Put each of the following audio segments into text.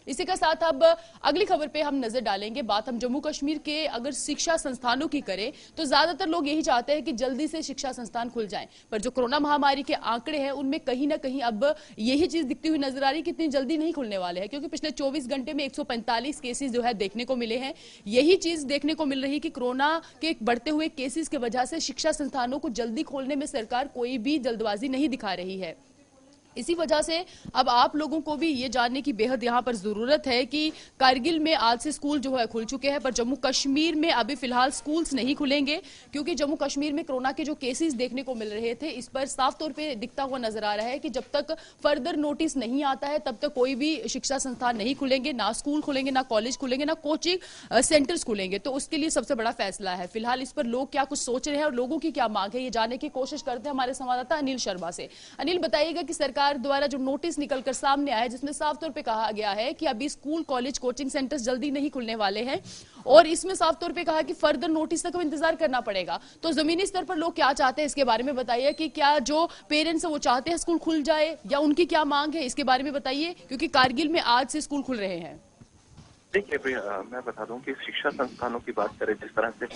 इसी के साथ अब अगली खबर पे हम नजर डालेंगे। बात हम जम्मू कश्मीर के अगर शिक्षा संस्थानों की करें तो ज्यादातर लोग यही चाहते हैं कि जल्दी से शिक्षा संस्थान खुल जाएं, पर जो कोरोना महामारी के आंकड़े हैं उनमें कहीं ना कहीं अब यही चीज दिखती हुई नजर आ रही है कि इतनी जल्दी नहीं खुलने वाले हैं, क्योंकि पिछले 24 घंटे में 145 केसेस जो है देखने को मिले हैं। यही चीज देखने को मिल रही है कि कोरोना के बढ़ते हुए केसेस की वजह से शिक्षा संस्थानों को जल्दी खोलने में सरकार कोई भी जल्दबाजी नहीं दिखा रही है। इसी वजह से अब आप लोगों को भी ये जानने की बेहद यहां पर जरूरत है कि कारगिल में आज से स्कूल जो है खुल चुके हैं, पर जम्मू कश्मीर में अभी फिलहाल स्कूल्स नहीं खुलेंगे, क्योंकि जम्मू कश्मीर में कोरोना के जो केसेस देखने को मिल रहे थे इस पर साफ तौर पे दिखता हुआ नजर आ रहा है कि जब तक फर्दर नोटिस नहीं आता है तब तक कोई भी शिक्षा संस्थान नहीं खुलेंगे, ना स्कूल खुलेंगे, ना कॉलेज खुलेंगे, ना कोचिंग सेंटर्स खुलेंगे। तो उसके लिए सबसे बड़ा फैसला है। फिलहाल इस पर लोग क्या कुछ सोच रहे हैं और लोगों की क्या मांग है, ये जानने की कोशिश करते हैं हमारे संवाददाता अनिल शर्मा से। अनिल, बताइएगा कि सरकार द्वारा जो नोटिस निकलकर सामने आया है जिसमें साफ तौर पे कहा गया है कि अभी स्कूल, कॉलेज, कोचिंग सेंटर्स जल्दी नहीं खुलने वाले हैं और इसमें साफ तौर पे कहा कि फर्दर नोटिस तक हमें इंतजार करना पड़ेगा, तो जमीनी स्तर पर लोग क्या चाहते हैं इसके बारे में बताइए कि क्या जो पेरेंट्स है वो चाहते हैं स्कूल खुल जाए या उनकी क्या मांग है, इसके बारे में बताइए, क्योंकि कारगिल में आज से स्कूल खुल रहे हैं। देखिए भैया, मैं बता दूं कि शिक्षा संस्थानों की बात करें, जिस तरह से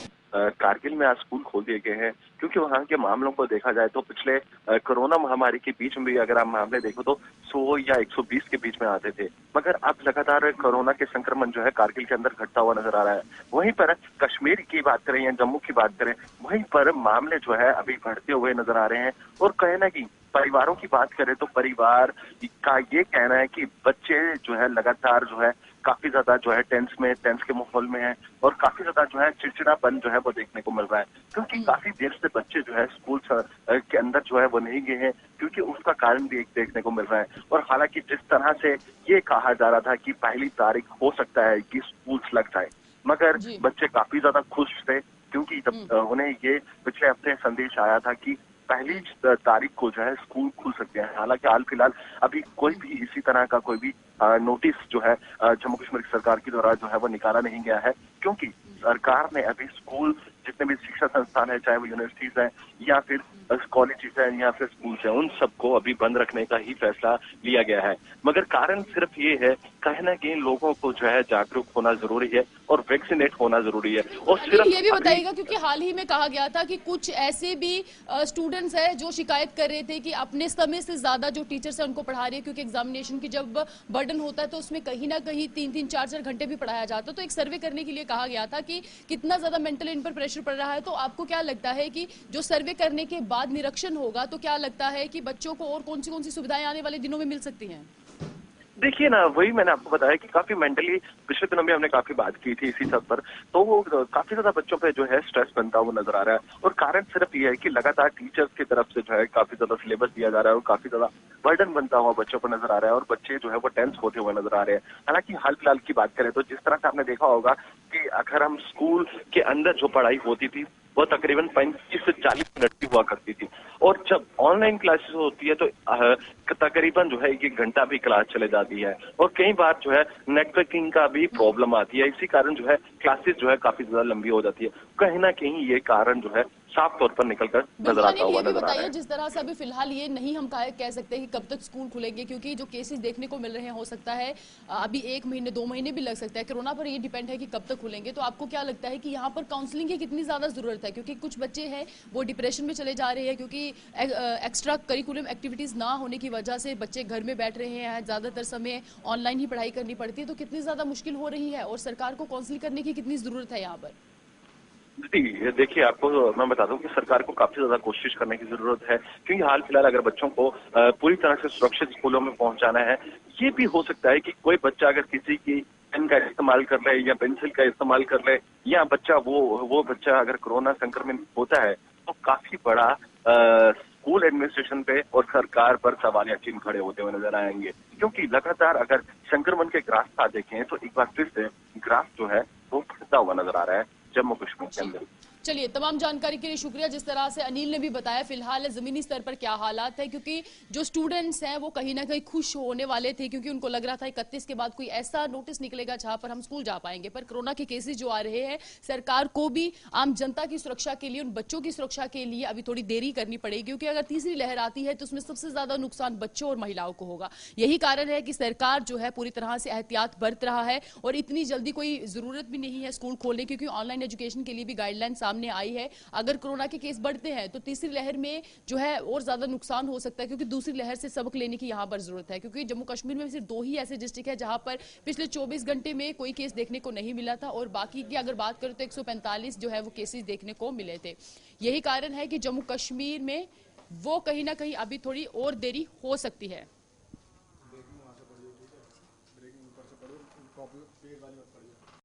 कारगिल में आज स्कूल खोल दिए गए हैं, क्योंकि वहां के मामलों को देखा जाए तो पिछले कोरोना महामारी के बीच में भी अगर आप मामले देखो तो 100 या 120 के बीच में आते थे, मगर अब लगातार कोरोना के संक्रमण जो है कारगिल के अंदर घटता हुआ नजर आ रहा है। वहीं पर कश्मीर की बात करें या जम्मू की बात करें, वहीं पर मामले जो है अभी बढ़ते हुए नजर आ रहे हैं। और कहे ना कि परिवारों की बात करें तो परिवार का ये कहना है कि बच्चे जो है लगातार जो है काफी ज्यादा जो है टेंस के माहौल में है और काफी ज्यादा जो है चिड़चिड़ापन जो है वो देखने को मिल रहा है, क्योंकि काफी देर से बच्चे जो है स्कूल के अंदर जो है वो नहीं गए हैं, क्योंकि उसका कारण भी एक देखने को मिल रहा है। और हालांकि जिस तरह से ये कहा जा रहा था कि 1 तारीख हो सकता है कि स्कूल लग जाए, मगर बच्चे काफी ज्यादा खुश थे, क्योंकि जब उन्हें ये पिछले हफ्ते संदेश आया था कि 1 तारीख को जो है स्कूल खुल सकते हैं। हालांकि हाल फिलहाल अभी कोई भी इसी तरह का कोई भी नोटिस जो है जम्मू कश्मीर सरकार के द्वारा जो है वो निकाला नहीं गया है, क्योंकि सरकार ने अभी स्कूल, जितने भी शिक्षा संस्थान है, चाहे वो यूनिवर्सिटीज हैं या फिर कॉलेजेस हैं या फिर स्कूल्स हैं, उन सबको अभी बंद रखने का ही फैसला लिया गया है। मगर कारण सिर्फ ये है, कहीं ना कहीं लोगों को जो है जागरूक होना जरूरी है और वैक्सीनेट होना जरूरी है। और सिर्फ ये भी बताइएगा, क्योंकि हाल ही में कहा गया था कि कुछ ऐसे भी स्टूडेंट्स हैं जो शिकायत कर रहे थे कि अपने समय से ज्यादा जो टीचर्स है उनको पढ़ा रही है, क्योंकि एग्जामिनेशन की जब बर्डन होता है तो उसमें कहीं ना कहीं 3-3, 4-4 घंटे भी पढ़ाया जाता है। तो एक सर्वे करने के लिए कहा गया था कि कितना ज्यादा मेंटल इन पर प्रेशर पड़ रहा है। तो आपको क्या लगता है कि जो सर्वे करने के बाद निरीक्षण होगा तो क्या लगता है कि बच्चों को और कौन सी सुविधाएं आने वाले दिनों में मिल सकती हैं? देखिए ना, वही मैंने आपको बताया कि काफी मेंटली पिछले दिनों में हमने काफी बात की थी इसी सब पर, तो वो काफी ज्यादा बच्चों पे जो है स्ट्रेस बनता हुआ नजर आ रहा है। और कारण सिर्फ ये है कि लगातार टीचर्स की तरफ से जो है काफी ज्यादा सिलेबस दिया जा रहा है और काफी ज्यादा बर्डन बनता हुआ बच्चों पर नजर आ रहा है और बच्चे जो है वो टेंस होते हुए नजर आ रहे हैं। हालांकि हाल फिलहाल की बात करें तो जिस तरह से आपने देखा होगा कि अगर हम स्कूल के अंदर जो पढ़ाई होती थी वो तकरीबन 35 से 40 मिनट की हुआ करती थी, और जब ऑनलाइन क्लासेस होती है तो तकरीबन जो है 1 घंटा भी क्लास चले जाती है और कई बार जो है नेटवर्किंग का भी प्रॉब्लम आती है। इसी कारण जो है क्लासेस जो है काफी ज्यादा लंबी हो जाती है। कहीं ना कहीं ये कारण जो है साफ तौर पर निकलकर नजर आता हुआ नजर आ रहा है। जिस तरह से अभी फिलहाल ये नहीं हम कह सकते कि कब तक स्कूल खुलेंगे, क्योंकि जो केसेस देखने को मिल रहे हैं हो सकता है अभी 1 महीने 2 महीने भी लग सकता है। कोरोना पर ये डिपेंड है कि कब तक खुलेंगे। तो आपको क्या लगता है कि यहाँ पर काउंसलिंग की कितनी ज्यादा जरूरत है, क्योंकि कुछ बच्चे हैं वो डिप्रेशन में चले जा रहे हैं क्योंकि एक्स्ट्रा करिकुलम एक्टिविटीज ना होने की वजह से बच्चे घर में बैठ रहे हैं, ज्यादातर समय ऑनलाइन ही पढ़ाई करनी पड़ती है। तो कितनी ज्यादा मुश्किल हो रही है और सरकार को काउंसलिंग करने की कितनी जरूरत है यहाँ पर? जी देखिए, आपको मैं बता दूं कि सरकार को काफी ज्यादा कोशिश करने की जरूरत है, क्योंकि हाल फिलहाल अगर बच्चों को पूरी तरह से सुरक्षित स्कूलों में पहुंचाना है, ये भी हो सकता है कि कोई बच्चा अगर किसी की पेन का इस्तेमाल कर ले या पेंसिल का इस्तेमाल कर ले, या बच्चा वो बच्चा अगर कोरोना संक्रमित होता है तो काफी बड़ा स्कूल एडमिनिस्ट्रेशन पे और सरकार पर सवालिया चिन्ह खड़े होते हुए नजर आएंगे। क्योंकि लगातार अगर संक्रमण के ग्राफ देखें तो एक बार फिर से ग्राफ जो है वो बढ़ता हुआ नजर आ रहा है जम्मू कश्मीर के अंदर। चलिए, तमाम जानकारी के लिए शुक्रिया। जिस तरह से अनिल ने भी बताया, फिलहाल जमीनी स्तर पर क्या हालात है, क्योंकि जो स्टूडेंट्स हैं वो कहीं ना कहीं खुश होने वाले थे, क्योंकि उनको लग रहा था 31 के बाद कोई ऐसा नोटिस निकलेगा जहां पर हम स्कूल जा पाएंगे। पर कोरोना के केसेस जो आ रहे हैं, सरकार को भी आम जनता की सुरक्षा के लिए, उन बच्चों की सुरक्षा के लिए अभी थोड़ी देरी करनी पड़ेगी, क्योंकि अगर तीसरी लहर आती है तो उसमें सबसे ज्यादा नुकसान बच्चों और महिलाओं को होगा। यही कारण है कि सरकार जो है पूरी तरह से एहतियात बरत रहा है, और इतनी जल्दी कोई जरूरत भी नहीं है स्कूल खोलने, क्योंकि ऑनलाइन एजुकेशन के लिए भी गाइडलाइन सामने आई है। अगर कोरोना के केस बढ़ते हैं तो तीसरी लहर में जो है और ज्यादा नुकसान हो सकता है, क्योंकि दूसरी लहर से सबक लेने की यहां पर जरूरत है। क्योंकि जम्मू कश्मीर में सिर्फ 2 ही ऐसे डिस्ट्रिक्ट है जहां पर पिछले 24 घंटे में कोई केस देखने को नहीं मिला था, और बाकी की अगर बात करें तो 145 जो है वो केसेस देखने को मिले थे। यही कारण है कि जम्मू कश्मीर में वो कहीं ना कहीं अभी थोड़ी और देरी हो सकती है।